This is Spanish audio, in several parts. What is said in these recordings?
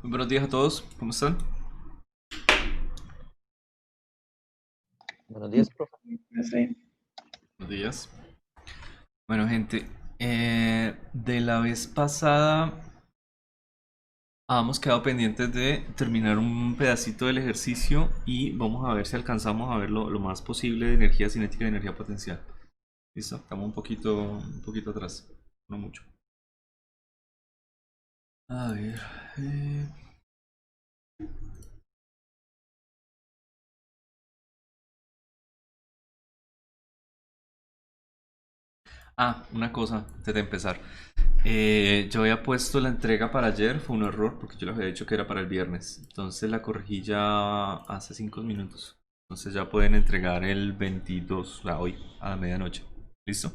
Buenos días a todos, ¿cómo están? Buenos días, profe. Sí. Buenos días. Bueno, gente, de la vez pasada habíamos quedado pendientes de terminar un pedacito del ejercicio y vamos a ver si alcanzamos a ver lo más posible de energía cinética y energía potencial. ¿Listo? Estamos un poquito atrás, no mucho. A ver. eh, una cosa antes de empezar. Yo había puesto la entrega para ayer, fue un error porque yo les había dicho que era para el viernes. Entonces la corregí ya hace 5 minutos. Entonces ya pueden entregar el 22, o sea, hoy, a la medianoche. ¿Listo?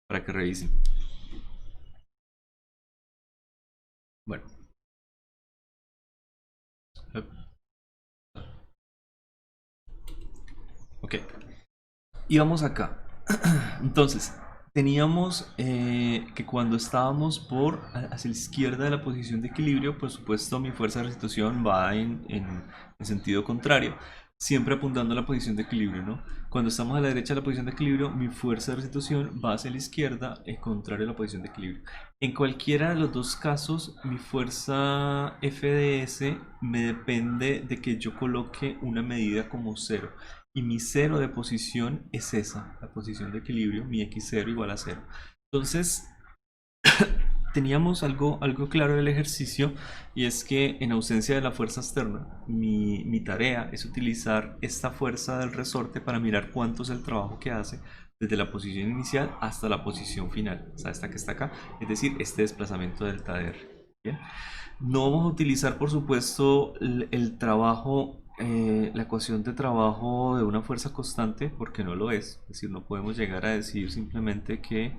Para que revisen. Bueno. Ok. Y vamos acá. Entonces, teníamos que cuando estábamos hacia la izquierda de la posición de equilibrio, por supuesto mi fuerza de restitución va en sentido contrario, siempre apuntando a la posición de equilibrio, ¿no? Cuando estamos a la derecha de la posición de equilibrio, mi fuerza de restitución va hacia la izquierda, contrario a la posición de equilibrio. En cualquiera de los dos casos, mi fuerza FDS me depende de que yo coloque una medida como cero. Y mi cero de posición es esa, la posición de equilibrio, mi x0 igual a cero. Entonces, teníamos algo claro del ejercicio y es que en ausencia de la fuerza externa, mi tarea es utilizar esta fuerza del resorte para mirar cuánto es el trabajo que hace desde la posición inicial hasta la posición final, o sea, esta que está acá, es decir, este desplazamiento delta dr. ¿Bien? No vamos a utilizar, por supuesto, el trabajo, la ecuación de trabajo de una fuerza constante, porque no lo es. Es decir, no podemos llegar a decir simplemente que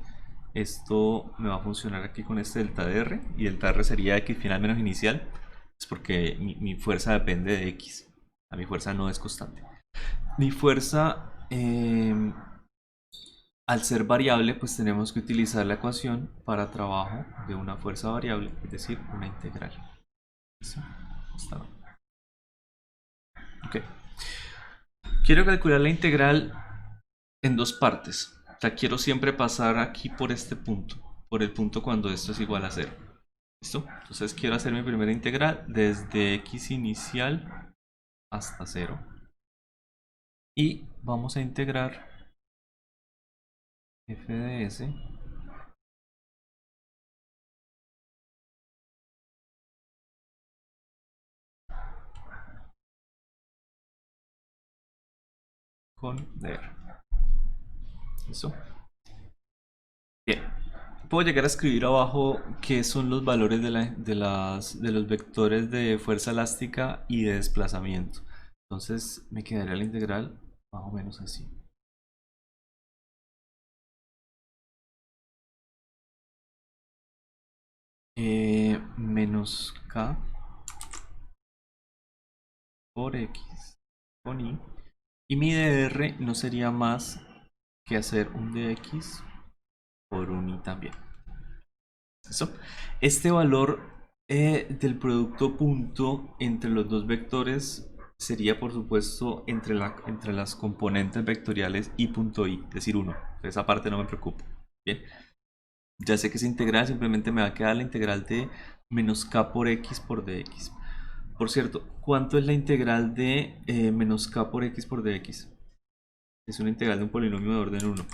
esto me va a funcionar aquí con este delta dr y delta r sería x final menos inicial. Es porque mi fuerza depende de x. Mi fuerza no es constante. Mi fuerza, al ser variable, pues tenemos que utilizar la ecuación para trabajo de una fuerza variable, es decir, una integral. ¿Listo? Ok. Quiero calcular la integral en dos partes. O sea, quiero siempre pasar aquí por este punto, por el punto cuando esto es igual a 0. ¿Listo? Entonces quiero hacer mi primera integral desde x inicial hasta 0. Y vamos a integrar f de s con dr. ¿Listo? Bien. Puedo llegar a escribir abajo qué son los valores de los vectores de fuerza elástica y de desplazamiento. Entonces me quedaría la integral más o menos así. Menos k por x con y. Y mi dr no sería más que hacer un dx por un y también. ¿Eso? Este valor del producto punto entre los dos vectores sería, por supuesto, entre las componentes vectoriales y punto y, es decir, 1. Esa parte no me preocupa. Bien. Ya sé que esa integral simplemente me va a quedar la integral de menos k por x por dx. Por cierto, ¿cuánto es la integral de menos k por x por dx? Es una integral de un polinomio de orden 1.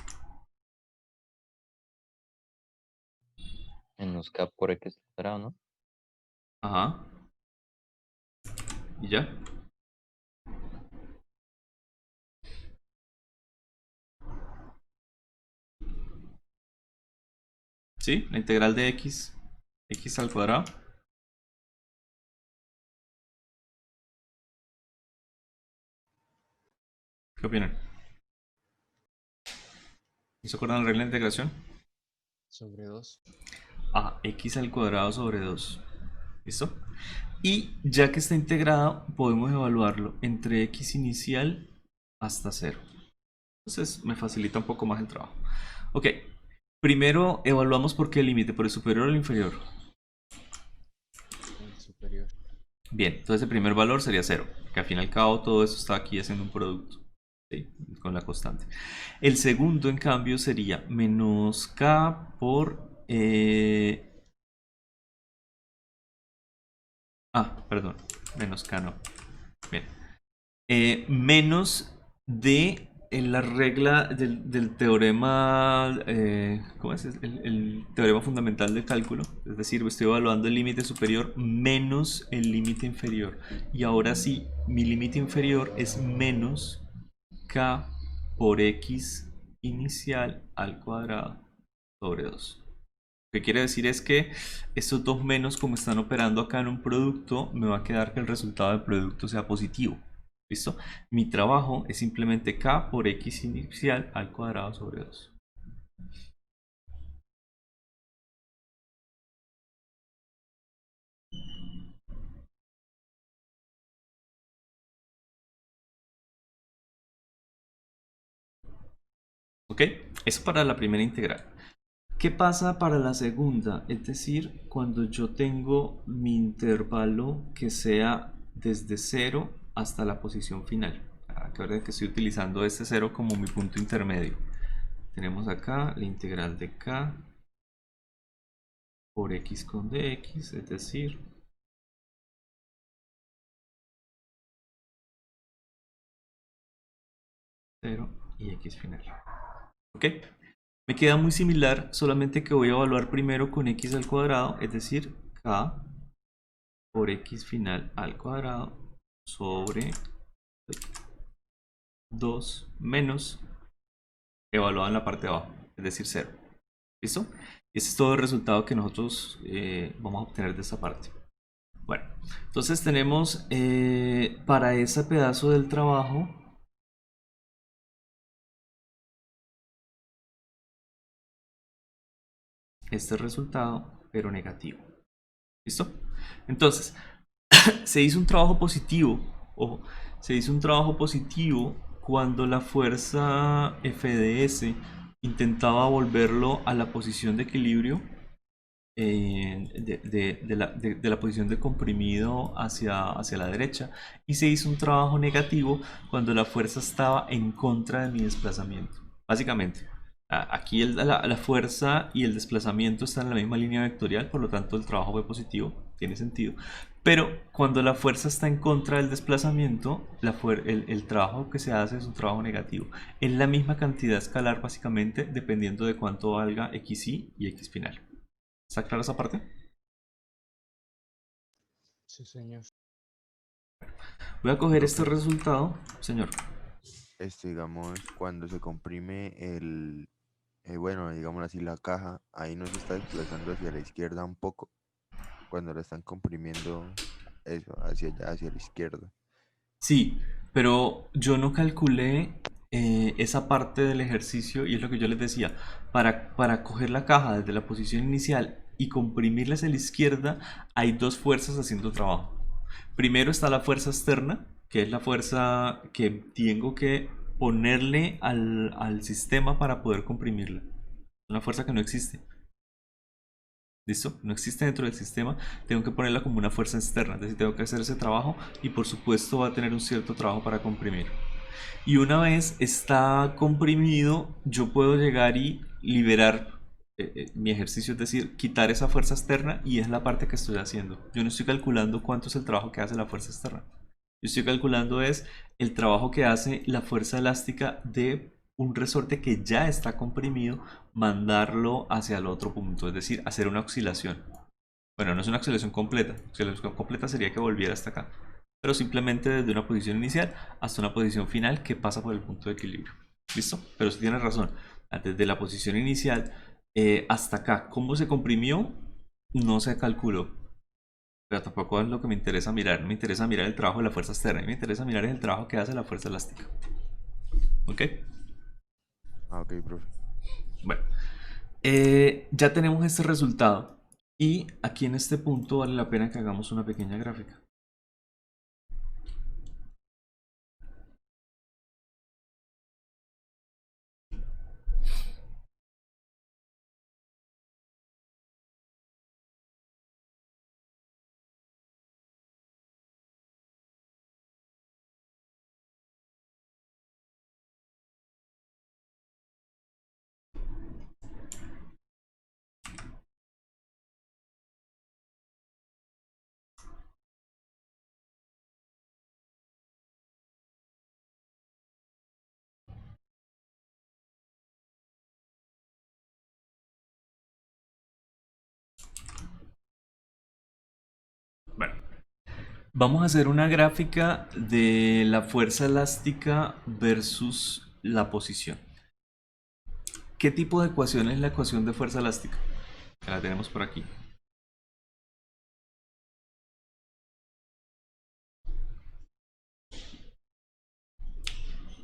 Menos K por X cuadrado, ¿no? Ajá. ¿Y ya? ¿Sí? La integral de x al cuadrado. ¿Qué opinan? ¿Se acuerdan la regla de integración? Sobre 2. X al cuadrado sobre 2. ¿Listo? Y ya que está integrado, podemos evaluarlo entre x inicial hasta 0. Entonces me facilita un poco más el trabajo. Ok, primero evaluamos por qué límite, por el superior o el inferior. Bien, entonces el primer valor sería 0, que al fin y al cabo todo esto está aquí haciendo un producto, ¿sí? Con la constante. El segundo, en cambio, sería menos k por... perdón, menos k no. Bien. Menos de la regla del teorema, ¿cómo es? El teorema fundamental del cálculo. Es decir, estoy evaluando el límite superior menos el límite inferior. Y ahora sí, mi límite inferior es menos k por x inicial al cuadrado sobre 2. Lo que quiere decir es que estos dos menos, como están operando acá en un producto, me va a quedar que el resultado del producto sea positivo. ¿Listo? Mi trabajo es simplemente k por x inicial al cuadrado sobre 2. ¿Ok? Eso para la primera integral. ¿Qué pasa para la segunda? Es decir, cuando yo tengo mi intervalo que sea desde 0 hasta la posición final. Recuerden que estoy utilizando este 0 como mi punto intermedio. Tenemos acá la integral de k por x con dx, es decir, 0 y x final. ¿Ok? Me queda muy similar, solamente que voy a evaluar primero con x al cuadrado, es decir, k por x final al cuadrado sobre 2 menos evaluado en la parte de abajo, es decir, 0. ¿Listo? Ese es todo el resultado que nosotros vamos a obtener de esta parte. Bueno, entonces tenemos para ese pedazo del trabajo este resultado, pero negativo. ¿Listo? Entonces, se hizo un trabajo positivo, ojo, se hizo un trabajo positivo cuando la fuerza FDS intentaba volverlo a la posición de equilibrio de la posición de comprimido hacia la derecha, y se hizo un trabajo negativo cuando la fuerza estaba en contra de mi desplazamiento. Básicamente, aquí la fuerza y el desplazamiento están en la misma línea vectorial, por lo tanto el trabajo fue positivo, tiene sentido. Pero cuando la fuerza está en contra del desplazamiento, el trabajo que se hace es un trabajo negativo. Es la misma cantidad escalar básicamente, dependiendo de cuánto valga xy y x final. ¿Está clara esa parte? Sí, señor. Voy a coger este Profe, resultado, señor. digamos, cuando se comprime bueno, digamos así, la caja, ahí no se está desplazando hacia la izquierda un poco, cuando la están comprimiendo, eso, hacia allá, hacia la izquierda. Sí, pero yo no calculé esa parte del ejercicio, y es lo que yo les decía. Para coger la caja desde la posición inicial y comprimirla hacia la izquierda, hay dos fuerzas haciendo trabajo. Primero está la fuerza externa, que es la fuerza que tengo que ponerle al sistema para poder comprimirla. Una fuerza que no existe. ¿Listo? No existe dentro del sistema, tengo que ponerla como una fuerza externa, es decir, tengo que hacer ese trabajo y por supuesto va a tener un cierto trabajo para comprimir. Y una vez está comprimido, yo puedo llegar y liberar mi ejercicio, es decir, quitar esa fuerza externa, y es la parte que estoy haciendo. Yo no estoy calculando cuánto es el trabajo que hace la fuerza externa. Yo estoy calculando es el trabajo que hace la fuerza elástica de un resorte que ya está comprimido, mandarlo hacia el otro punto, es decir, hacer una oscilación. Bueno, no es una oscilación completa. Oscilación completa sería que volviera hasta acá, pero simplemente desde una posición inicial hasta una posición final que pasa por el punto de equilibrio. ¿Listo? Pero si tienes razón, desde la posición inicial hasta acá, ¿cómo se comprimió? No se calculó. Pero tampoco es lo que me interesa mirar. Me interesa mirar el trabajo de la fuerza externa. Y me interesa mirar el trabajo que hace la fuerza elástica. ¿Ok? Ah, ok, profe. Bueno, ya tenemos este resultado. Y aquí en este punto vale la pena que hagamos una pequeña gráfica. Vamos a hacer una gráfica de la fuerza elástica versus la posición. ¿Qué tipo de ecuación es la ecuación de fuerza elástica? Que la tenemos por aquí.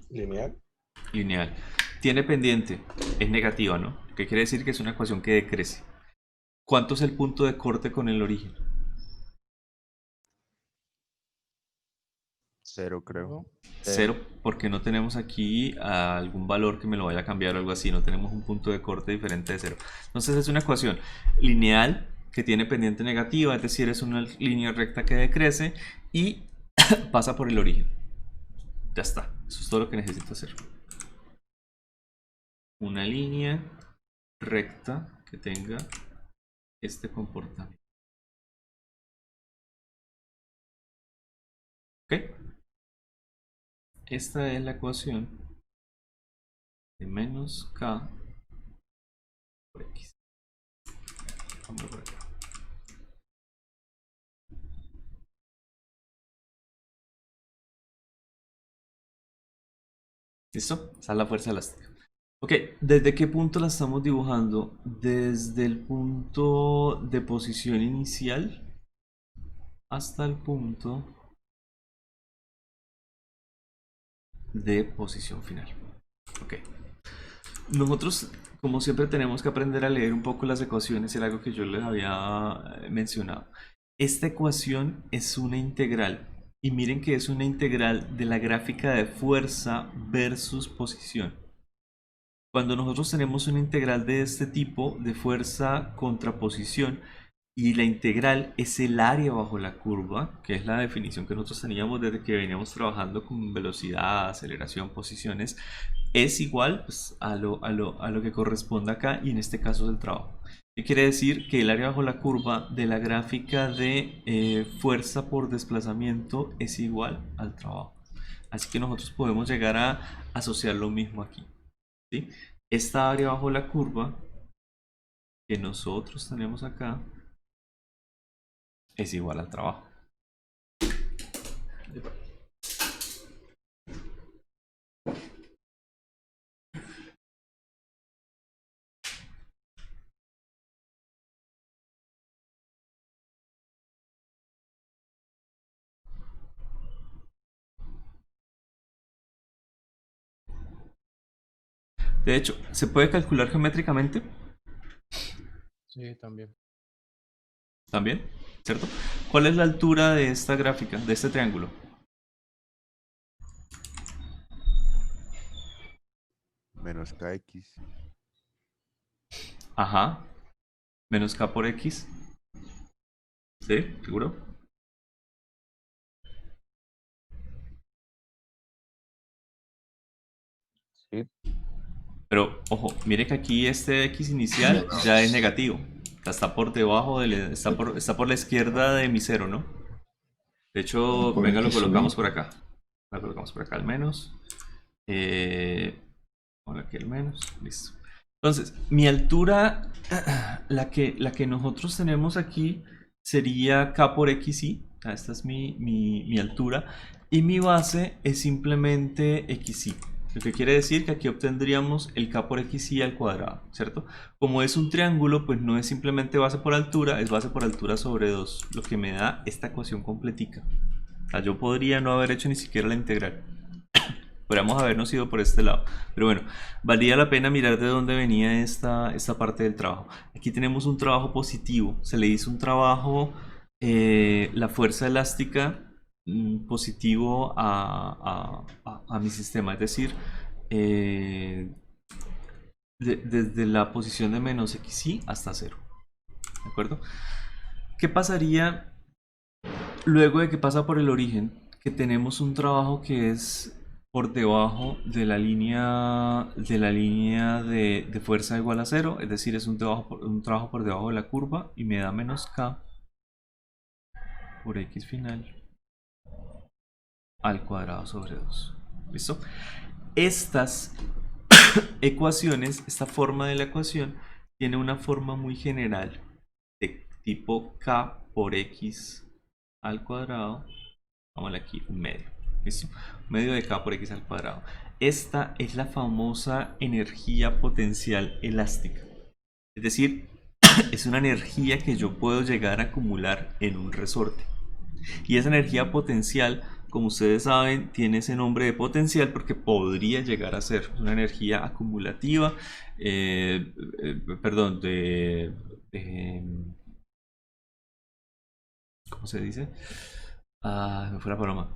Lineal. Lineal. Tiene pendiente, es negativa, ¿no? ¿Qué quiere decir? Que es una ecuación que decrece. ¿Cuánto es el punto de corte con el origen? 0, creo. Luego, 0, porque no tenemos aquí algún valor que me lo vaya a cambiar o algo así, no tenemos un punto de corte diferente de 0. Entonces es una ecuación lineal que tiene pendiente negativa, es decir, es una línea recta que decrece y pasa por el origen. Ya está, eso es todo lo que necesito hacer. Una línea recta que tenga este comportamiento. ¿Ok? Esta es la ecuación de menos k por x. Vamos por acá. ¿Listo? Esa es la fuerza elástica. Ok, ¿desde qué punto la estamos dibujando? Desde el punto de posición inicial hasta el punto de posición final. Ok. Nosotros, como siempre, tenemos que aprender a leer un poco las ecuaciones, era algo que yo les había mencionado. Esta ecuación es una integral. Y miren que es una integral de la gráfica de fuerza versus posición. Cuando nosotros tenemos una integral de este tipo, de fuerza contra posición, y la integral es el área bajo la curva, que es la definición que nosotros teníamos desde que veníamos trabajando con velocidad, aceleración, posiciones, es igual pues, a lo que corresponde acá, y en este caso es el trabajo. ¿Qué quiere decir? Que el área bajo la curva de la gráfica de fuerza por desplazamiento es igual al trabajo. Así que nosotros podemos llegar a asociar lo mismo aquí. ¿Sí? Esta área bajo la curva que nosotros tenemos acá es igual al trabajo. De hecho, ¿se puede calcular geométricamente? sí, también. También, ¿cierto? ¿Cuál es la altura de esta gráfica, de este triángulo? Menos kx. Ajá. Menos k por x. ¿Sí? ¿Seguro? Sí, Pero, ojo, mire que aquí este x inicial ya es negativo. O sea, está por debajo, está por la izquierda de mi cero, ¿no? De hecho, Por venga, lo X colocamos sube. por acá. Lo colocamos por acá al menos. Pongo aquí al menos. Listo. Entonces, mi altura, la que nosotros tenemos aquí, sería k por xy. Esta es mi altura. Y mi base es simplemente xy. Lo que quiere decir que aquí obtendríamos el k por xy al cuadrado, ¿cierto? Como es un triángulo, pues no es simplemente base por altura, es base por altura sobre 2, lo que me da esta ecuación completica. O sea, yo podría no haber hecho ni siquiera la integral. Podríamos habernos ido por este lado. Pero bueno, valía la pena mirar de dónde venía esta parte del trabajo. Aquí tenemos un trabajo positivo. Se le hizo un trabajo, la fuerza elástica positivo a mi sistema. Es decir, desde la posición de menos xy hasta 0. ¿De acuerdo? ¿Qué pasaría luego de que pasa por el origen? Que tenemos un trabajo que es por debajo de la línea de fuerza igual a 0, es decir, es un trabajo por debajo de la curva y me da menos k por x final al cuadrado sobre 2. ¿Listo? Estas ecuaciones, esta forma de la ecuación tiene una forma muy general de tipo k por x al cuadrado Vamos aquí, un medio. ¿Listo? Un medio de K por X al cuadrado. Esta es la famosa energía potencial elástica. Es decir, es una energía que yo puedo llegar a acumular en un resorte. Y esa energía potencial, como ustedes saben, tiene ese nombre de potencial porque podría llegar a ser una energía acumulativa, perdón, ¿cómo se dice? Me fue la paloma.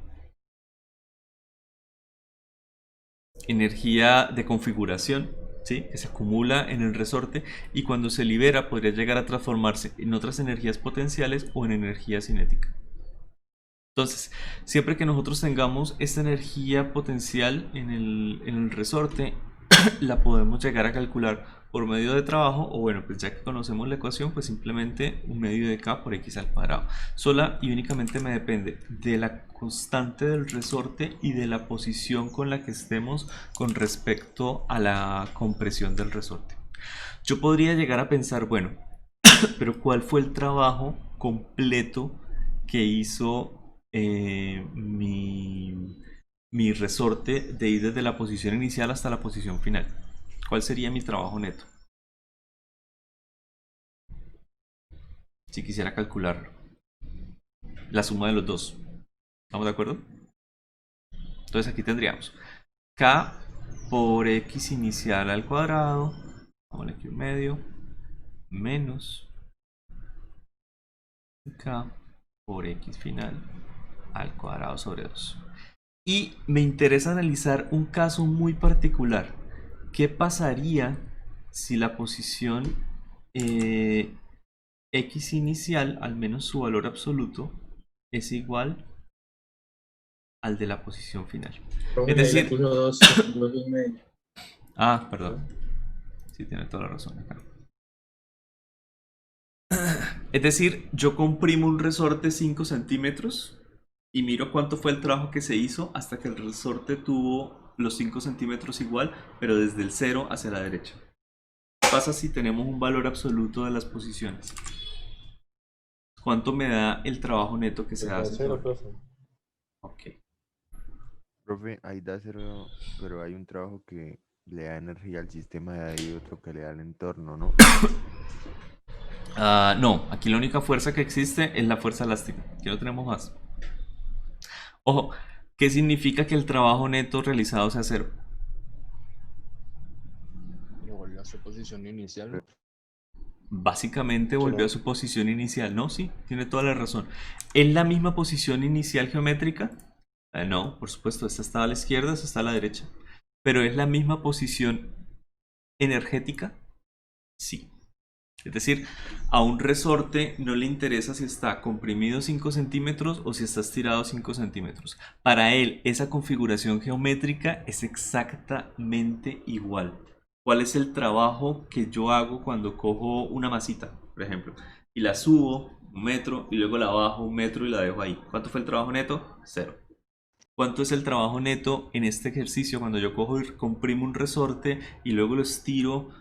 Energía de configuración, ¿sí? Que se acumula en el resorte y cuando se libera podría llegar a transformarse en otras energías potenciales o en energía cinética. Entonces, siempre que nosotros tengamos esta energía potencial en el resorte, la podemos llegar a calcular por medio de trabajo, o bueno, pues ya que conocemos la ecuación, pues simplemente un medio de K por X al cuadrado. Sola y únicamente me depende de la constante del resorte y de la posición con la que estemos con respecto a la compresión del resorte. Yo podría llegar a pensar, bueno, pero ¿cuál fue el trabajo completo que hizo mi resorte de ir desde la posición inicial hasta la posición final? ¿Cuál sería mi trabajo neto? Si quisiera calcular la suma de los dos. ¿Estamos de acuerdo? Entonces aquí tendríamos K por X inicial al cuadrado, vamos aquí un medio, menos K por X final al cuadrado sobre 2. Y me interesa analizar un caso muy particular. ¿Qué pasaría si la posición X inicial, al menos su valor absoluto, es igual al de la posición final? Profe, Es ahí le decir, puso dos y medio. perdón. Sí, tiene toda la razón acá. Es decir, yo comprimo un resorte 5 centímetros y miro cuánto fue el trabajo que se hizo hasta que el resorte tuvo los 5 centímetros igual, pero desde el 0 hacia la derecha. ¿Qué pasa si tenemos un valor absoluto de las posiciones? ¿Cuánto me da el trabajo neto que se Da hace? cero, profe. Ok. Profe, ahí da cero, pero hay un trabajo que le da energía al sistema y hay otro que le da al entorno, ¿no? No, aquí la única fuerza que existe es la fuerza elástica. Aquí no tenemos más. Ojo, ¿qué significa que el trabajo neto realizado sea cero? Y volvió a su posición inicial. Básicamente volvió a su posición inicial. No, sí, tiene toda la razón. ¿Es la misma posición inicial geométrica? No, por supuesto, esta está a la izquierda, esta está a la derecha. ¿Pero es la misma posición energética? Sí. Es decir, a un resorte no le interesa si está comprimido 5 centímetros o si está estirado 5 centímetros. Para él, esa configuración geométrica es exactamente igual. ¿Cuál es el trabajo que yo hago cuando cojo una masita, por ejemplo, y la subo un metro y luego la bajo un metro y la dejo ahí? ¿Cuánto fue el trabajo neto? Cero. ¿Cuánto es el trabajo neto en este ejercicio cuando yo cojo y comprimo un resorte y luego lo estiro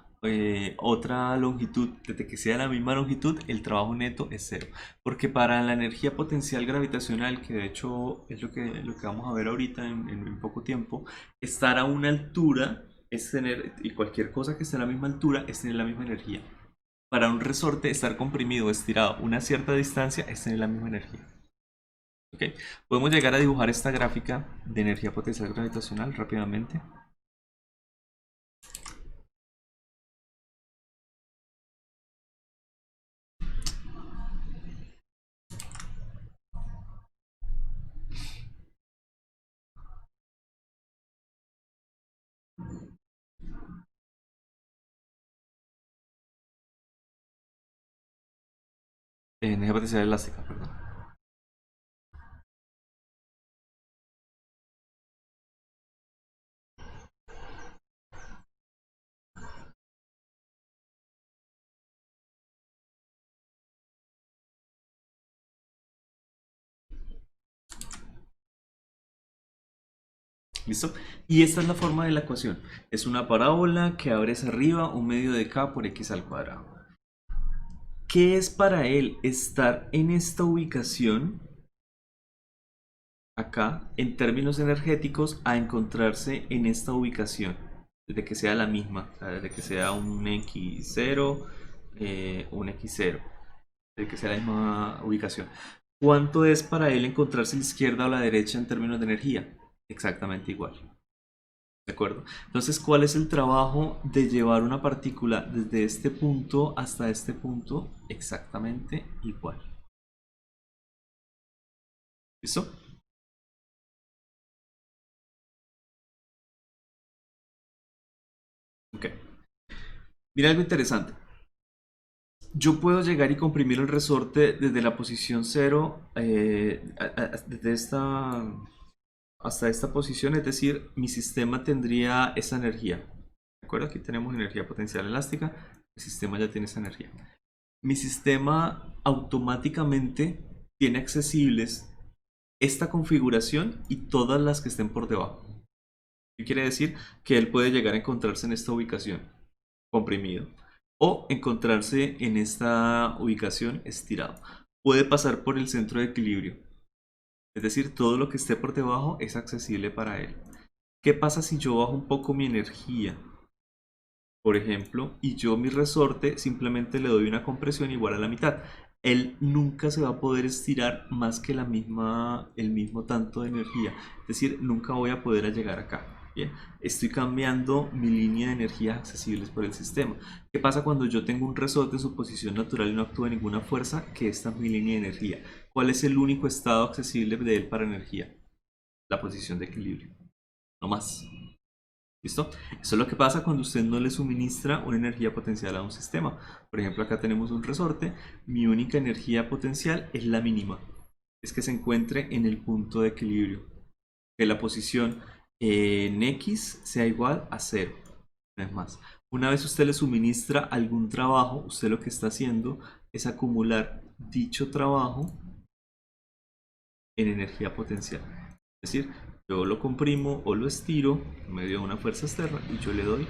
otra longitud, desde que sea la misma longitud, el trabajo neto es cero? Porque para la energía potencial gravitacional, que de hecho es lo que vamos a ver ahorita en poco tiempo, estar a una altura es tener, y cualquier cosa que esté a la misma altura es tener la misma energía. Para un resorte, estar comprimido o estirado una cierta distancia es tener la misma energía. Okay. Podemos llegar a dibujar esta gráfica de energía potencial gravitacional rápidamente. Energía potencial elástica, perdón. ¿Listo? Y esta es la forma de la ecuación. Es una parábola que abre hacia arriba un medio de K por X al cuadrado. ¿Qué es para él estar en esta ubicación acá en términos energéticos a encontrarse en esta ubicación, desde que sea la misma, o sea, desde que sea un X0, un X0, desde que sea la misma ubicación. ¿Cuánto es para él encontrarse a la izquierda o a la derecha en términos de energía? Exactamente igual. ¿De acuerdo? Entonces, ¿cuál es el trabajo de llevar una partícula desde este punto hasta este punto? Exactamente igual. ¿Listo? Ok. Mira algo interesante. Yo puedo llegar y comprimir el resorte desde la posición 0, desde esta hasta esta posición, es decir, mi sistema tendría esa energía. ¿De acuerdo? Aquí tenemos energía potencial elástica, el sistema ya tiene esa energía. Mi sistema automáticamente tiene accesibles esta configuración y todas las que estén por debajo. ¿Qué quiere decir? Que él puede llegar a encontrarse en esta ubicación, comprimido, o encontrarse en esta ubicación estirado. Puede pasar por el centro de equilibrio, es decir, todo lo que esté por debajo es accesible para él. ¿Qué pasa si yo bajo un poco mi energía, por ejemplo, y yo mi resorte simplemente le doy una compresión igual a la mitad? Él nunca se va a poder estirar más que el mismo tanto de energía. Es decir, nunca voy a poder llegar acá. Bien, estoy cambiando mi línea de energías accesibles por el sistema. ¿Qué pasa cuando yo tengo un resorte en su posición natural y no actúa ninguna fuerza? Que esta es mi línea de energía. ¿Cuál es el único estado accesible de él para energía? La posición de equilibrio. No más. ¿Listo? Eso es lo que pasa cuando usted no le suministra una energía potencial a un sistema. Por ejemplo, acá tenemos un resorte. Mi única energía potencial es la mínima. Es que se encuentre en el punto de equilibrio. Que la posición en X sea igual a 0. No es más. Una vez usted le suministra algún trabajo, usted lo que está haciendo es acumular dicho trabajo en energía potencial. Es decir, yo lo comprimo o lo estiro, me dio una fuerza externa y yo le doy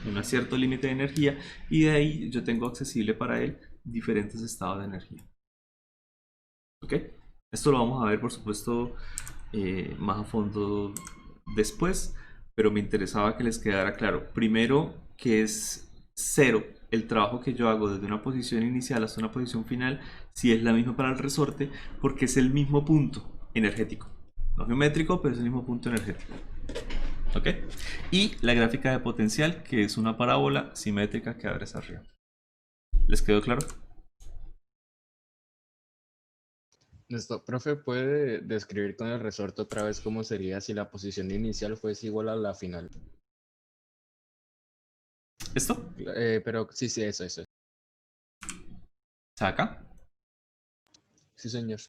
un cierto límite de energía y de ahí yo tengo accesible para él diferentes estados de energía. ¿Ok? Esto lo vamos a ver, por supuesto, más a fondo después, pero me interesaba que les quedara claro. Primero, que es 0 el trabajo que yo hago desde una posición inicial hasta una posición final, si es la misma para el resorte, porque es el mismo punto energético. No geométrico, pero es el mismo punto energético. ¿Ok? Y la gráfica de potencial, que es una parábola simétrica que abre hacia arriba. ¿Les quedó claro? Listo. Profe, ¿puede describir con el resorte otra vez cómo sería si la posición inicial fuese igual a la final? ¿Esto? Pero sí, eso. ¿Saca? Sí, señor.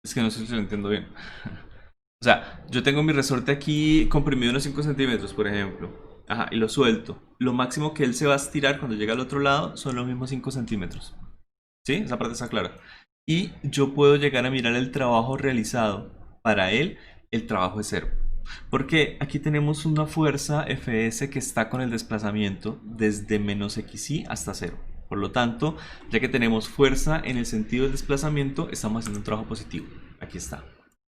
Es que no sé si lo entiendo bien. O sea, yo tengo mi resorte aquí comprimido unos 5 centímetros, por ejemplo. Ajá, y lo suelto. Lo máximo que él se va a estirar cuando llega al otro lado son los mismos 5 centímetros. ¿Sí? Esa parte está clara. Y yo puedo llegar a mirar el trabajo realizado. Para él, el trabajo es 0. Porque aquí tenemos una fuerza Fs que está con el desplazamiento desde menos xy hasta 0. Por lo tanto, ya que tenemos fuerza en el sentido del desplazamiento, estamos haciendo un trabajo positivo. Aquí está.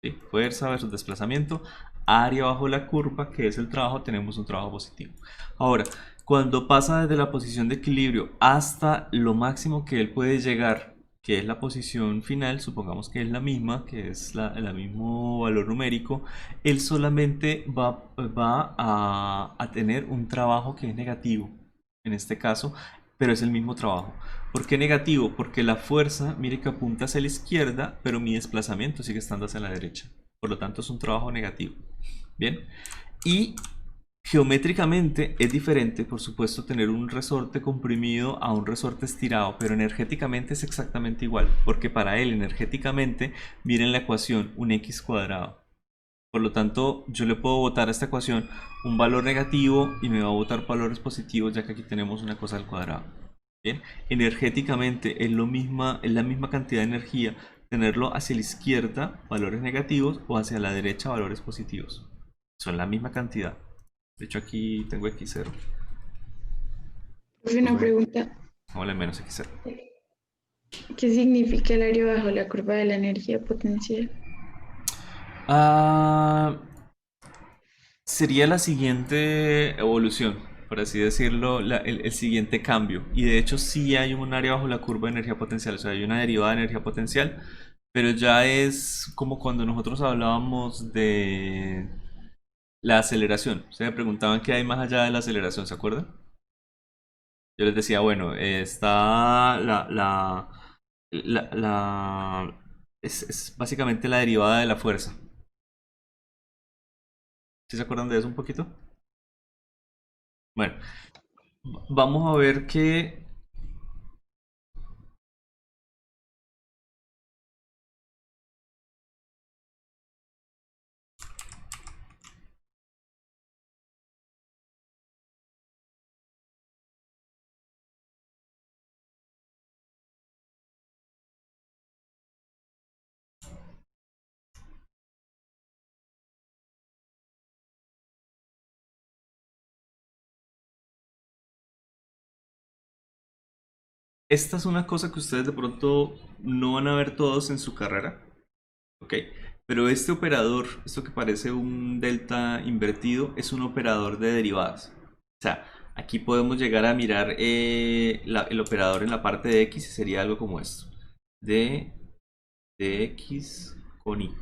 ¿Sí? Fuerza versus desplazamiento. Área bajo la curva, que es el trabajo, tenemos un trabajo positivo. Ahora, cuando pasa desde la posición de equilibrio hasta lo máximo que él puede llegar, que es la posición final, supongamos que es la misma, que es el mismo valor numérico, él solamente va a tener un trabajo que es negativo, en este caso, pero es el mismo trabajo. ¿Por qué negativo? Porque la fuerza, mire que apunta hacia la izquierda, pero mi desplazamiento sigue estando hacia la derecha. Por lo tanto, es un trabajo negativo. Bien. Y geométricamente es diferente, por supuesto, tener un resorte comprimido a un resorte estirado, pero energéticamente es exactamente igual, porque para él energéticamente, miren la ecuación, un x cuadrado. Por lo tanto, yo le puedo botar a esta ecuación un valor negativo y me va a botar valores positivos, ya que aquí tenemos una cosa al cuadrado. Bien, energéticamente es la misma cantidad de energía tenerlo hacia la izquierda, valores negativos, o hacia la derecha, valores positivos. Son la misma cantidad. De hecho, aquí tengo x0. Profe, una pregunta. Vamos a menos x0. ¿Qué significa el área bajo la curva de la energía potencial? Ah, sería la siguiente evolución, por así decirlo, el siguiente cambio. Y de hecho sí hay un área bajo la curva de energía potencial, o sea, hay una derivada de energía potencial, pero ya es como cuando nosotros hablábamos de la aceleración. Se me preguntaban qué hay más allá de la aceleración, ¿se acuerdan? Yo les decía, bueno, está es básicamente la derivada de la fuerza. ¿Sí se acuerdan de eso un poquito? Bueno, vamos a ver que esta es una cosa que ustedes de pronto no van a ver todos en su carrera, ¿ok? Pero este operador, esto que parece un delta invertido, es un operador de derivadas. O sea, aquí podemos llegar a mirar el operador en la parte de x y sería algo como esto. De x con y.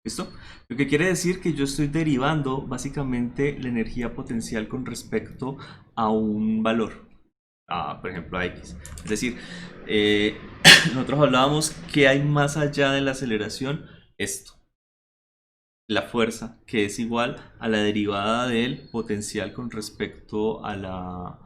¿Listo? Lo que quiere decir que yo estoy derivando básicamente la energía potencial con respecto a un valor. Por ejemplo, a x. Es decir, eh, nosotros hablábamos que hay más allá de la aceleración esto. La fuerza, que es igual a la derivada del potencial con respecto a la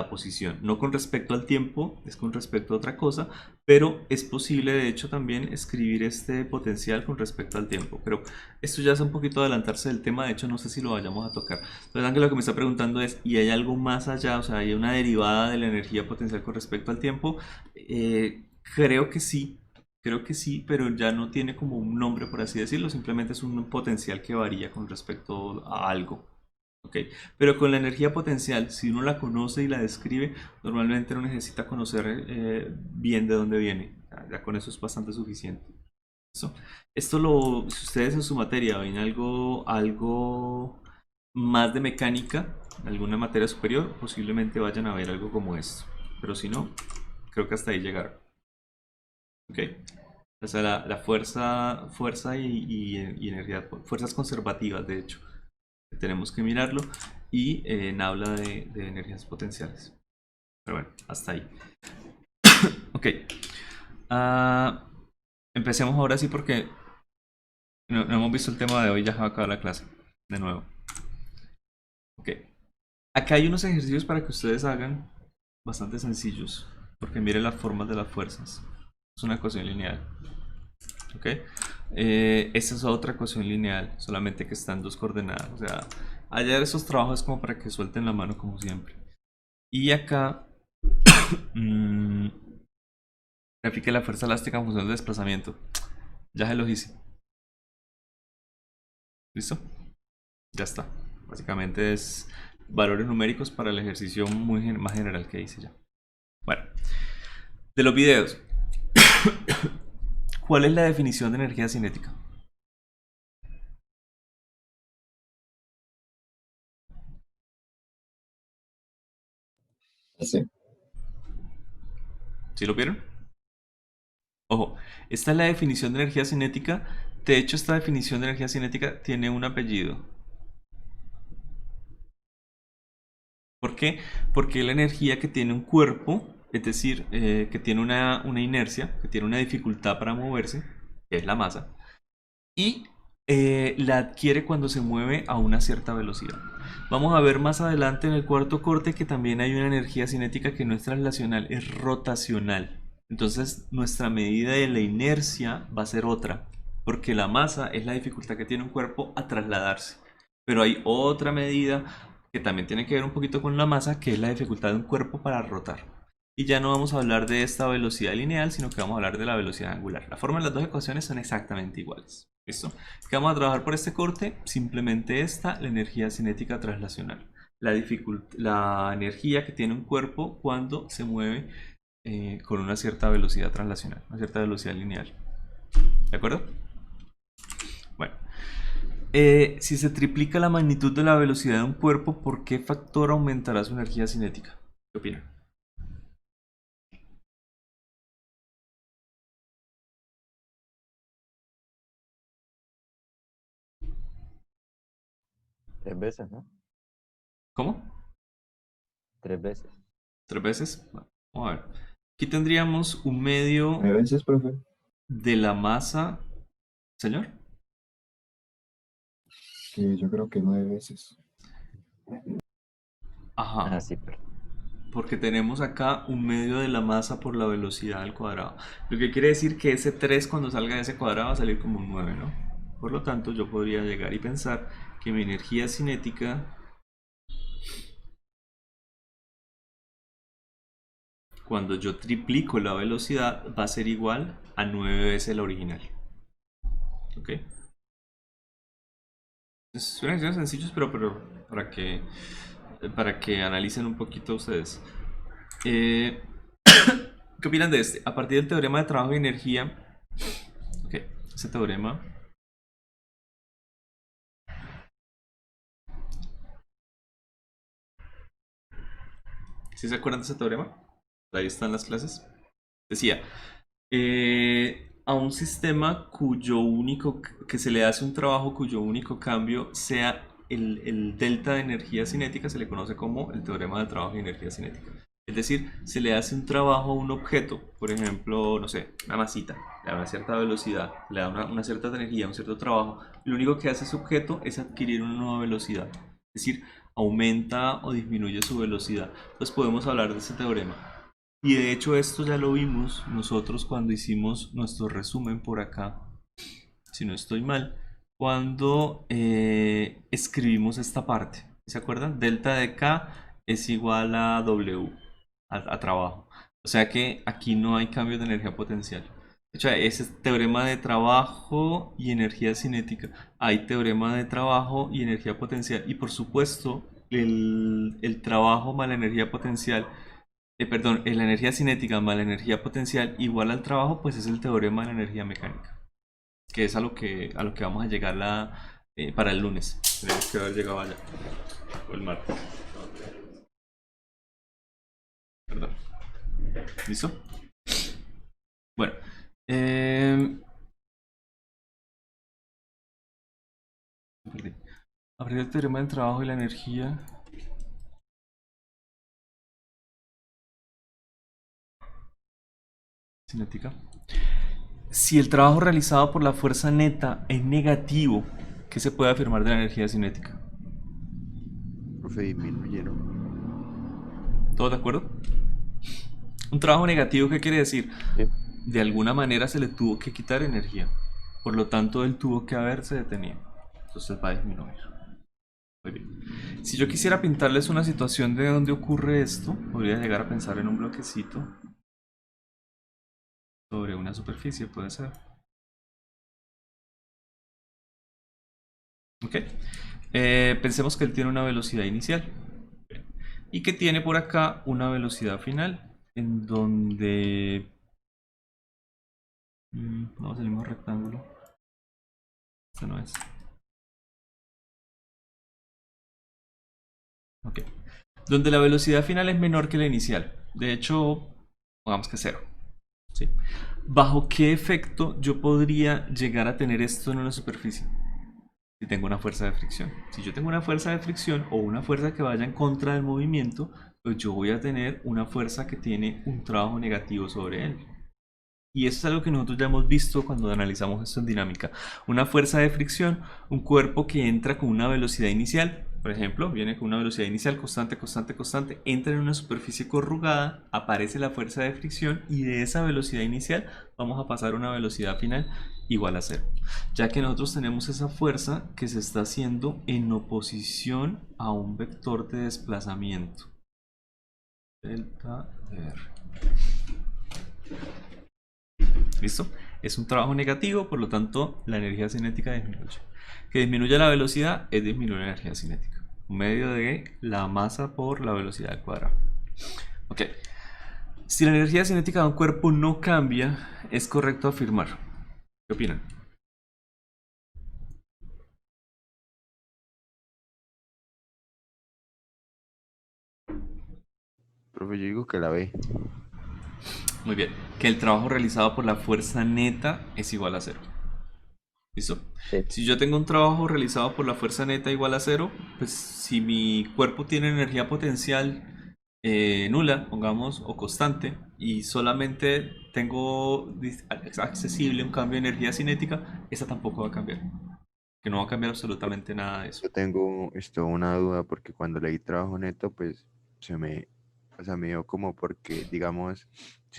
posición. No con respecto al tiempo, es con respecto a otra cosa, pero es posible de hecho también escribir este potencial con respecto al tiempo. Pero esto ya es un poquito adelantarse del tema, de hecho no sé si lo vayamos a tocar. Entonces Ángel lo que me está preguntando es, ¿y hay algo más allá? O sea, ¿hay una derivada de la energía potencial con respecto al tiempo? Creo que sí. Creo que sí, pero ya no tiene como un nombre, por así decirlo, simplemente es un potencial que varía con respecto a algo. ¿Ok? Pero con la energía potencial, si uno la conoce y la describe, normalmente no necesita conocer bien de dónde viene. Ya con eso es bastante suficiente. ¿Listo? Si ustedes en su materia ven algo más de mecánica, alguna materia superior, posiblemente vayan a ver algo como esto. Pero si no, creo que hasta ahí llegaron. ¿Ok? O sea, la fuerza y energía, fuerzas conservativas, de hecho, tenemos que mirarlo. Y habla de energías potenciales. Pero bueno, hasta ahí. Ok. Ah, empecemos ahora sí porque no hemos visto el tema de hoy, ya se va a acabar la clase. De nuevo. Ok. Acá hay unos ejercicios para que ustedes hagan bastante sencillos. Porque miren las formas de las fuerzas. Es una ecuación lineal. ¿Ok? Esta es otra ecuación lineal, solamente que está en dos coordenadas. O sea, hallar esos trabajos es como para que suelten la mano como siempre. Y acá grafique la fuerza elástica en función del desplazamiento. Ya se los hice. ¿Listo? Ya está. Básicamente es valores numéricos para el ejercicio más general que hice ya. Bueno, de los videos. ¿Cuál es la definición de energía cinética? Sí. ¿Sí lo vieron? Ojo, esta es la definición de energía cinética. De hecho, esta definición de energía cinética tiene un apellido. ¿Por qué? Porque la energía que tiene un cuerpo, es decir, que tiene una inercia, que tiene una dificultad para moverse, que es la masa, y la adquiere cuando se mueve a una cierta velocidad. Vamos a ver más adelante en el cuarto corte que también hay una energía cinética que no es translacional, es rotacional. Entonces nuestra medida de la inercia va a ser otra, porque la masa es la dificultad que tiene un cuerpo a trasladarse. Pero hay otra medida que también tiene que ver un poquito con la masa, que es la dificultad de un cuerpo para rotar. Y ya no vamos a hablar de esta velocidad lineal, sino que vamos a hablar de la velocidad angular. La forma de las dos ecuaciones son exactamente iguales. ¿Listo? ¿Qué vamos a trabajar por este corte? Simplemente esta, la energía cinética translacional. la energía que tiene un cuerpo cuando se mueve con una cierta velocidad translacional, una cierta velocidad lineal. ¿De acuerdo? Bueno, si se triplica la magnitud de la velocidad de un cuerpo, ¿por qué factor aumentará su energía cinética? ¿Qué opinan? Tres veces, ¿no? ¿Cómo? 3 veces. ¿3 veces? Bueno, vamos a ver. Aquí tendríamos un medio 9 veces, profe. de la masa. ¿Señor? Sí, yo creo que 9 veces. Ajá. Ah, sí, pero Porque tenemos acá un medio de la masa por la velocidad al cuadrado. Lo que quiere decir que ese 3 cuando salga de ese cuadrado va a salir como un 9, ¿no? Por lo tanto, yo podría llegar y pensar que mi energía cinética, cuando yo triplico la velocidad, va a ser igual a 9 veces la original. ¿Ok? Son ejercicios sencillos, pero para que analicen un poquito ustedes. ¿Qué opinan de este? A partir del teorema de trabajo y energía, ok, ese teorema ¿sí se acuerdan de ese teorema? Ahí están las clases. Decía, a un sistema cuyo único, que se le hace un trabajo cuyo único cambio sea el delta de energía cinética, se le conoce como el teorema de trabajo y energía cinética. Es decir, se le hace un trabajo a un objeto, por ejemplo, no sé, una masita, le da una cierta velocidad, le da una cierta energía, un cierto trabajo. Lo único que hace ese objeto es adquirir una nueva velocidad, es decir, aumenta o disminuye su velocidad. Entonces podemos hablar de ese teorema. Y de hecho esto ya lo vimos nosotros cuando hicimos nuestro resumen por acá, si no estoy mal, cuando escribimos esta parte. ¿Se acuerdan? Delta de K es igual a W, a trabajo. O sea que aquí no hay cambio de energía potencial. De hecho, ese es teorema de trabajo y energía cinética. Hay teorema de trabajo y energía potencial. Y por supuesto, el trabajo más la energía potencial, perdón, la energía cinética más la energía potencial igual al trabajo, pues es el teorema de la energía mecánica. Que es a lo que vamos a llegar para el lunes. Tenemos que haber llegado allá. O el martes. Perdón. ¿Listo? Bueno. A partir del teorema del trabajo y la energía. Cinética. Si el trabajo realizado por la fuerza neta es negativo, ¿qué se puede afirmar de la energía cinética? Profe, disminuye, ¿no? ¿Todos de acuerdo? Un trabajo negativo, ¿qué quiere decir? sí. De alguna manera se le tuvo que quitar energía. Por lo tanto, él tuvo que haberse detenido. Entonces va a disminuir. Muy bien. Si yo quisiera pintarles una situación de donde ocurre esto, podría llegar a pensar en un bloquecito sobre una superficie, puede ser. Ok. Pensemos que él tiene una velocidad inicial y que tiene por acá una velocidad final en donde vamos al mismo rectángulo. Este no es. Ok. Donde la velocidad final es menor que la inicial. De hecho, pongamos que 0. ¿Sí? ¿Bajo qué efecto yo podría llegar a tener esto en una superficie? Si tengo una fuerza de fricción. Si yo tengo una fuerza de fricción o una fuerza que vaya en contra del movimiento, pues yo voy a tener una fuerza que tiene un trabajo negativo sobre él. Y eso es algo que nosotros ya hemos visto cuando analizamos esto en dinámica. Una fuerza de fricción, un cuerpo que entra con una velocidad inicial, por ejemplo, viene con una velocidad inicial constante, constante, constante, entra en una superficie corrugada, aparece la fuerza de fricción y de esa velocidad inicial vamos a pasar a una velocidad final igual a 0. Ya que nosotros tenemos esa fuerza que se está haciendo en oposición a un vector de desplazamiento. Delta de R. ¿Listo? Es un trabajo negativo, por lo tanto la energía cinética disminuye. Que disminuya la velocidad es disminuir la energía cinética. Un medio de la masa por la velocidad al cuadrado. Ok. Si la energía cinética de un cuerpo no cambia, es correcto afirmar. ¿Qué opinan? Profe, yo digo que la B. Muy bien. Que el trabajo realizado por la fuerza neta es igual a 0. ¿Listo? Sí. Si yo tengo un trabajo realizado por la fuerza neta igual a 0, pues si mi cuerpo tiene energía potencial nula, pongamos, o constante, y solamente tengo accesible un cambio de energía cinética, esa tampoco va a cambiar. Que no va a cambiar absolutamente nada de eso. Yo tengo una duda porque cuando leí trabajo neto, pues o sea, me dio como porque, digamos,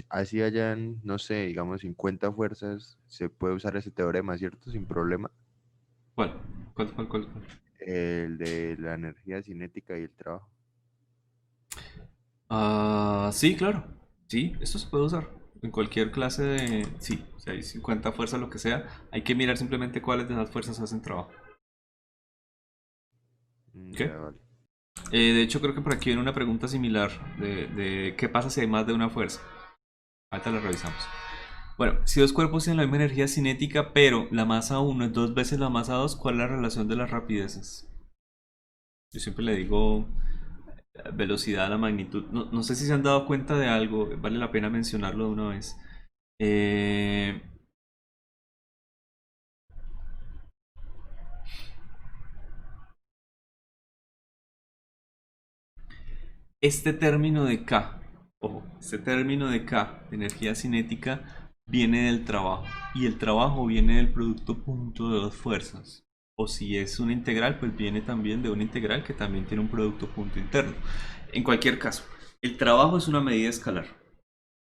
así hayan, no sé, digamos 50 fuerzas, se puede usar ese teorema, ¿cierto? Sin problema. ¿Cuál? ¿Cuál? El de la energía cinética y el trabajo. Sí, claro. Sí, esto se puede usar en cualquier clase de... Sí, si hay 50 fuerzas, lo que sea, hay que mirar simplemente cuáles de esas fuerzas hacen trabajo. ¿Ok? Ya, vale. De hecho, creo que por aquí viene una pregunta similar de qué pasa si hay más de una fuerza. Ahorita la revisamos. Bueno, si dos cuerpos tienen la misma energía cinética, pero la masa 1 es 2 veces la masa 2, ¿cuál es la relación de las rapideces? Yo siempre le digo velocidad a la magnitud. No sé si se han dado cuenta de algo, vale la pena mencionarlo de una vez. Eh, Este término de K, ojo, este término de K, de energía cinética, viene del trabajo. Y el trabajo viene del producto punto de dos fuerzas. O si es una integral, pues viene también de una integral que también tiene un producto punto interno. En cualquier caso, el trabajo es una medida escalar.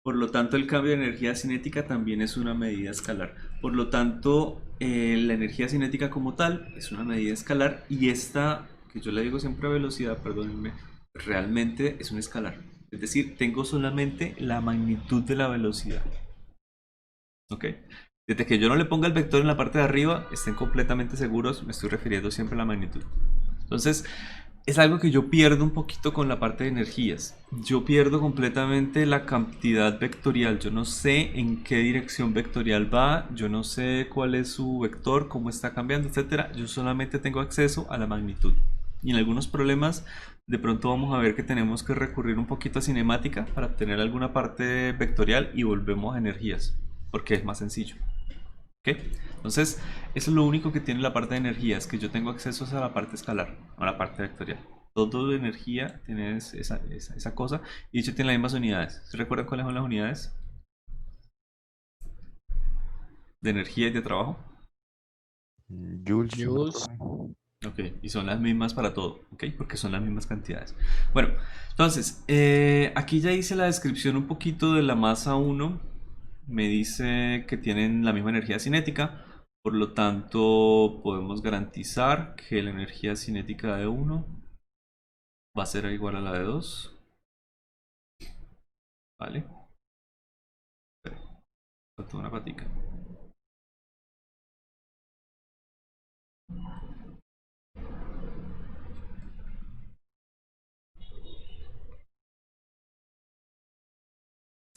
Por lo tanto, el cambio de energía cinética también es una medida escalar. Por lo tanto, la energía cinética como tal es una medida escalar y esta, que yo le digo siempre a velocidad, perdónenme, realmente es un escalar. Es decir, tengo solamente la magnitud de la velocidad. ¿Ok? Desde que yo no le ponga el vector en la parte de arriba, estén completamente seguros, me estoy refiriendo siempre a la magnitud. Entonces, es algo que yo pierdo un poquito con la parte de energías. Yo pierdo completamente la cantidad vectorial. Yo no sé en qué dirección vectorial va, yo no sé cuál es su vector, cómo está cambiando, etcétera. Yo solamente tengo acceso a la magnitud. Y en algunos problemas, de pronto vamos a ver que tenemos que recurrir un poquito a cinemática para obtener alguna parte vectorial y volvemos a energías, porque es más sencillo. ¿Ok? Entonces, eso es lo único que tiene la parte de energías, que yo tengo acceso a la parte escalar, a la parte vectorial. Todo de energía tiene esa cosa, y de hecho tiene las mismas unidades. ¿Se recuerdan cuáles son las unidades de energía y de trabajo? Jules, ¿no, Jules. profe? Ok, y son las mismas para todo, ¿ok? Porque son las mismas cantidades. Bueno, entonces, aquí ya hice la descripción un poquito de la masa 1. Me dice que tienen la misma energía cinética, por lo tanto podemos garantizar que la energía cinética de 1 va a ser igual a la de 2. ¿Vale? Falta una patica.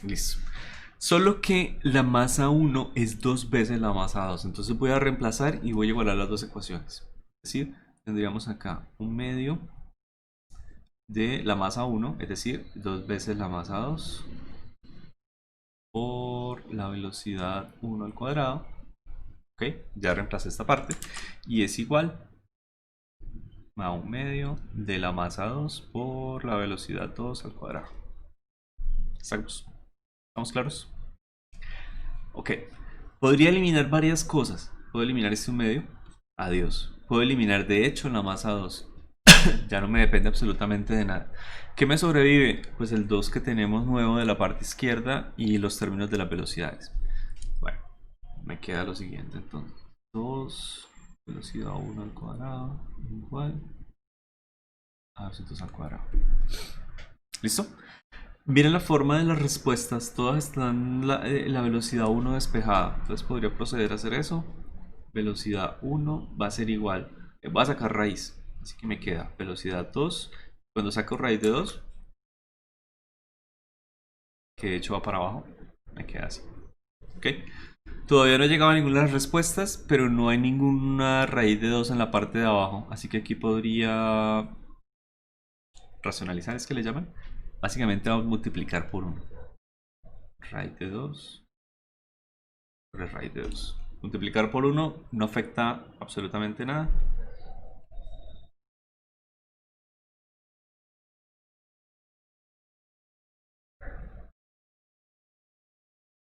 Listo. Solo que la masa 1 es 2 veces la masa 2. Entonces voy a reemplazar y voy a igualar las dos ecuaciones. Es decir, tendríamos acá un medio de la masa 1, es decir, 2 veces la masa 2 por la velocidad 1 al cuadrado. Ok, ya reemplacé esta parte. Y es igual a un medio de la masa 2 por la velocidad 2 al cuadrado. ¿Estamos claros? Ok. Podría eliminar varias cosas. Puedo eliminar este un medio. Adiós. Puedo eliminar de hecho la masa 2. Ya no me depende absolutamente de nada. ¿Qué me sobrevive? Pues el 2 que tenemos nuevo de la parte izquierda y los términos de las velocidades. Bueno, me queda lo siguiente entonces. 2, velocidad 1 al cuadrado, igual a 200 al cuadrado. ¿Listo? Miren la forma de las respuestas. Todas están la velocidad 1 despejada. Entonces podría proceder a hacer eso. Velocidad 1 va a ser igual. Voy a sacar raíz. Así que me queda velocidad 2. Cuando saco raíz de 2, que de hecho va para abajo, me queda así. ¿Ok? Todavía no he llegado a ninguna de las respuestas, pero no hay ninguna raíz de 2 en la parte de abajo. Así que aquí podría racionalizar, es que le llaman. Básicamente vamos a multiplicar por 1. Raíz de 2 por raíz de 2. Multiplicar por 1 no afecta absolutamente nada.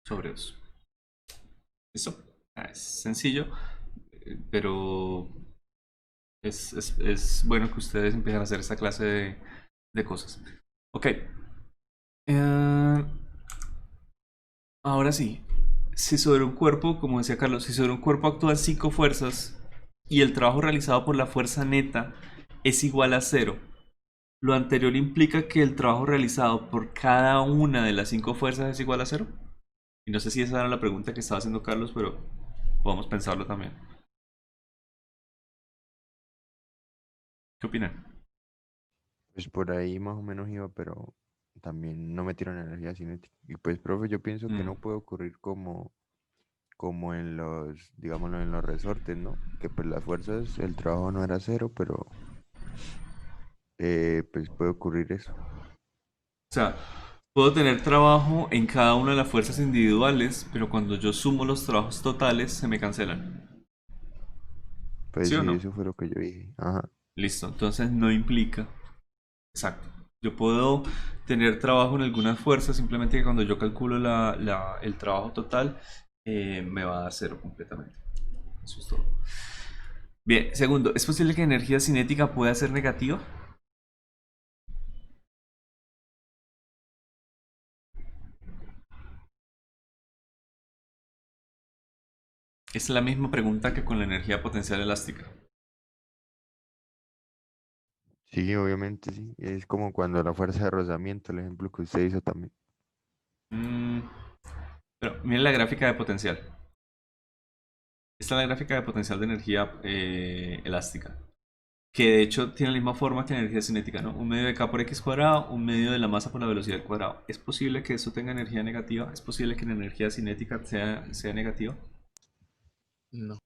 Sobre 2. ¿Listo? Es sencillo, pero es bueno que ustedes empiecen a hacer esta clase de cosas. Ok. Ahora sí. Si sobre un cuerpo, como decía Carlos, si sobre un cuerpo actúan 5 fuerzas y el trabajo realizado por la fuerza neta es igual a 0, lo anterior implica que el trabajo realizado por cada una de las 5 fuerzas es igual a 0. Y no sé si esa era la pregunta que estaba haciendo Carlos, pero podemos pensarlo también. ¿Qué opinan? Pues por ahí más o menos iba, pero también no metieron energía cinética. Y pues, profe, yo pienso que no puede ocurrir como en los, digámoslo, en los resortes, ¿no? Que pues las fuerzas, el trabajo no era 0, pero pues puede ocurrir eso. O sea, puedo tener trabajo en cada una de las fuerzas individuales, pero cuando yo sumo los trabajos totales se me cancelan. Pues ¿Sí o sí, no? eso fue lo que yo dije. Ajá. Listo, entonces no implica. Exacto. Yo puedo tener trabajo en algunas fuerzas, simplemente que cuando yo calculo el trabajo total, me va a dar 0 completamente. Eso es todo. Bien, segundo, ¿es posible que energía cinética pueda ser negativa? Es la misma pregunta que con la energía potencial elástica. Sí, obviamente sí. Es como cuando la fuerza de rozamiento, el ejemplo que usted hizo también. Pero miren la gráfica de potencial. Esta es la gráfica de potencial de energía elástica. Que de hecho tiene la misma forma que la energía cinética, ¿no? Un medio de K por X cuadrado, un medio de la masa por la velocidad al cuadrado. ¿Es posible que eso tenga energía negativa? ¿Es posible que la energía cinética sea negativa? No.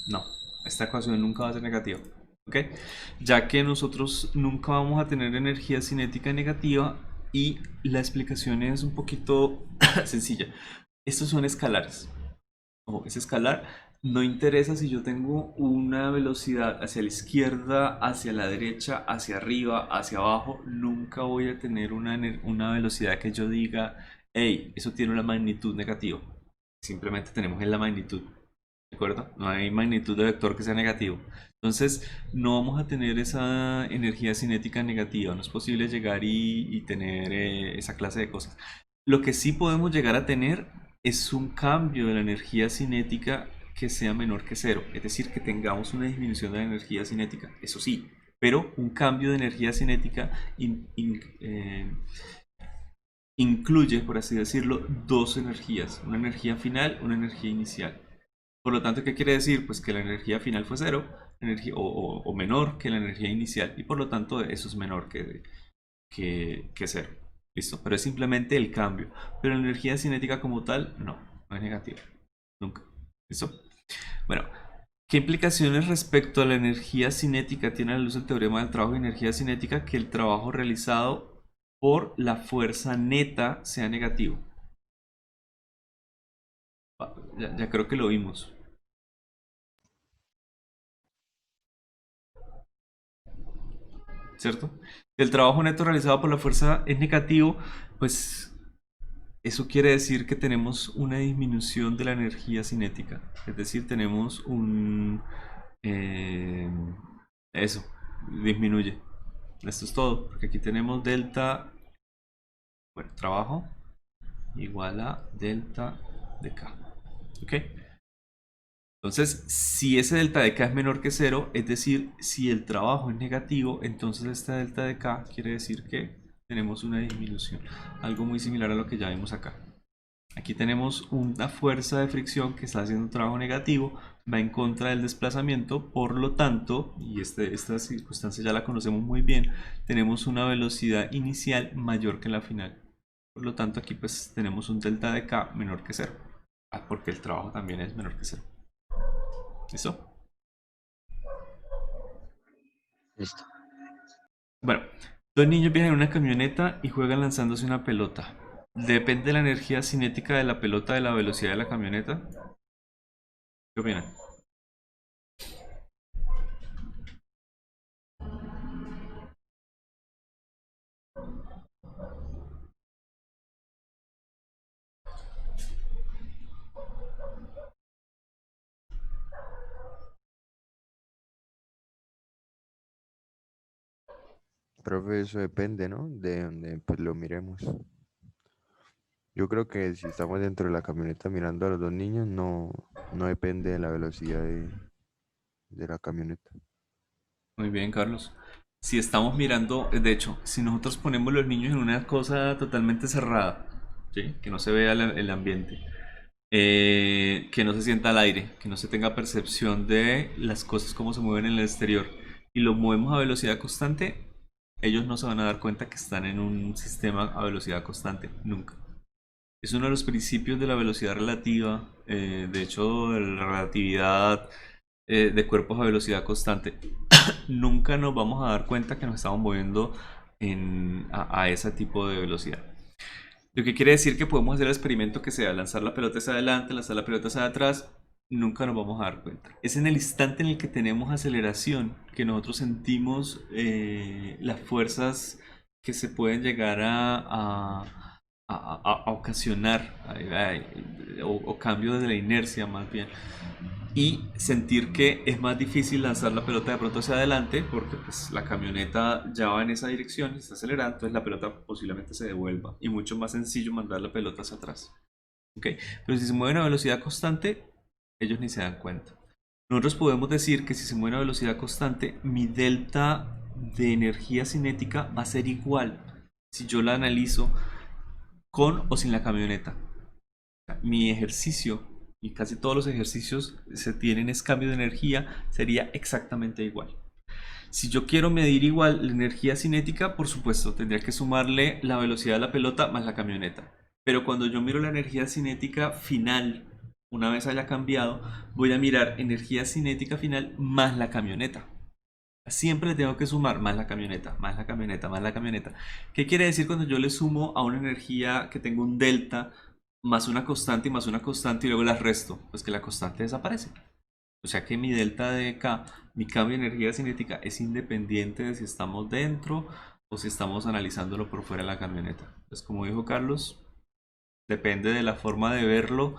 No, esta ecuación nunca va a ser negativa. ¿Ok? Ya que nosotros nunca vamos a tener energía cinética negativa y la explicación es un poquito sencilla. Estos son escalares. Ojo, es escalar. No interesa si yo tengo una velocidad hacia la izquierda, hacia la derecha, hacia arriba, hacia abajo. Nunca voy a tener una velocidad que yo diga, hey, eso tiene una magnitud negativa. Simplemente tenemos en la magnitud. ¿De acuerdo? No hay magnitud de vector que sea negativo. Entonces, no vamos a tener esa energía cinética negativa. No es posible llegar y tener esa clase de cosas. Lo que sí podemos llegar a tener es un cambio de la energía cinética que sea menor que 0. Es decir, que tengamos una disminución de la energía cinética. Eso sí, pero un cambio de energía cinética incluye, por así decirlo, dos energías. Una energía final, una energía inicial. Por lo tanto, ¿qué quiere decir? Pues que la energía final fue 0 o menor que la energía inicial y por lo tanto eso es menor que 0. ¿Listo? Pero es simplemente el cambio. Pero la energía cinética como tal, no es negativa. Nunca. ¿Listo? Bueno, ¿qué implicaciones respecto a la energía cinética tiene a la luz el teorema del trabajo de energía cinética que el trabajo realizado por la fuerza neta sea negativo? Ya creo que lo vimos. ¿Cierto? El trabajo neto realizado por la fuerza es negativo, pues eso quiere decir que tenemos una disminución de la energía cinética. Es decir, tenemos eh, eso, disminuye. Esto es todo, porque aquí tenemos delta, bueno, trabajo igual a delta de K. ¿Ok? Entonces, si ese delta de K es menor que 0, es decir, si el trabajo es negativo, entonces este delta de K quiere decir que tenemos una disminución. Algo muy similar a lo que ya vimos acá. Aquí tenemos una fuerza de fricción que está haciendo un trabajo negativo, va en contra del desplazamiento, por lo tanto, y esta circunstancia ya la conocemos muy bien, tenemos una velocidad inicial mayor que la final. Por lo tanto, aquí pues tenemos un delta de K menor que 0, porque el trabajo también es menor que 0. ¿Listo? Listo. Bueno, dos niños viajan en una camioneta y juegan lanzándose una pelota. ¿Depende de la energía cinética de la pelota de la velocidad de la camioneta? ¿Qué opinan? Profe, eso depende, ¿no? De donde pues lo miremos. Yo creo que si estamos dentro de la camioneta mirando a los dos niños, no depende de la velocidad de la camioneta. Muy bien, Carlos. Si estamos mirando, de hecho, si nosotros ponemos los niños en una cosa totalmente cerrada, ¿sí? Que no se vea el ambiente, que no se sienta el aire, que no se tenga percepción de las cosas como se mueven en el exterior, y los movemos a velocidad constante, ellos no se van a dar cuenta que están en un sistema a velocidad constante, nunca. Es uno de los principios de la velocidad relativa, de hecho, de la relatividad de cuerpos a velocidad constante. Nunca nos vamos a dar cuenta que nos estamos moviendo a ese tipo de velocidad. Lo que quiere decir que podemos hacer el experimento que sea lanzar la pelota hacia adelante, lanzar la pelota hacia atrás, nunca nos vamos a dar cuenta. Es en el instante en el que tenemos aceleración que nosotros sentimos las fuerzas que se pueden llegar a ocasionar o cambio de la inercia más bien, y sentir que es más difícil lanzar la pelota de pronto hacia adelante porque pues la camioneta ya va en esa dirección y está acelerando, entonces la pelota posiblemente se devuelva, y mucho más sencillo mandar la pelota hacia atrás. ¿Okay? Pero si se mueven a velocidad constante, ellos ni se dan cuenta. Nosotros podemos decir que si se mueve a velocidad constante, mi delta de energía cinética va a ser igual si yo la analizo con o sin la camioneta. Mi ejercicio, y casi todos los ejercicios se tienen es cambio de energía, sería exactamente igual. Si yo quiero medir igual la energía cinética, por supuesto, tendría que sumarle la velocidad de la pelota más la camioneta. Pero cuando yo miro la energía cinética final, una vez haya cambiado, voy a mirar energía cinética final más la camioneta. Siempre le tengo que sumar más la camioneta, más la camioneta, más la camioneta. ¿Qué quiere decir cuando yo le sumo a una energía que tengo un delta más una constante y más una constante y luego las resto? Pues que la constante desaparece. O sea que mi delta de K, mi cambio de energía cinética, es independiente de si estamos dentro o si estamos analizándolo por fuera de la camioneta. Pues como dijo Carlos, depende de la forma de verlo,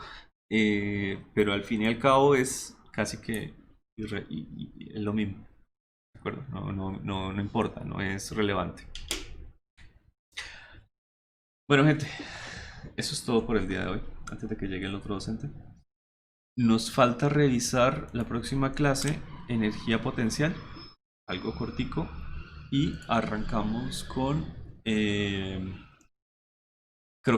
pero al fin y al cabo es casi que es lo mismo. ¿De acuerdo? No importa, no es relevante. Bueno, gente, eso es todo por el día de hoy, antes de que llegue el otro docente. Nos falta revisar la próxima clase, energía potencial, algo cortico, y arrancamos con, creo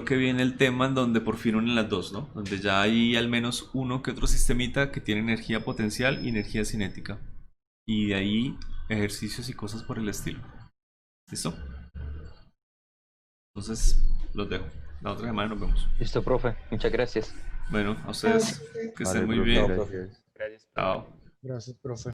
que viene el tema en donde por fin unen las dos, ¿no? Donde ya hay al menos uno que otro sistemita que tiene energía potencial y energía cinética. Y de ahí ejercicios y cosas por el estilo. ¿Listo? Entonces, los dejo. La otra semana nos vemos. Listo, profe. Muchas gracias. Bueno, a ustedes que estén Vale, muy profe, bien. gracias. Gracias. Chao. Gracias, profe.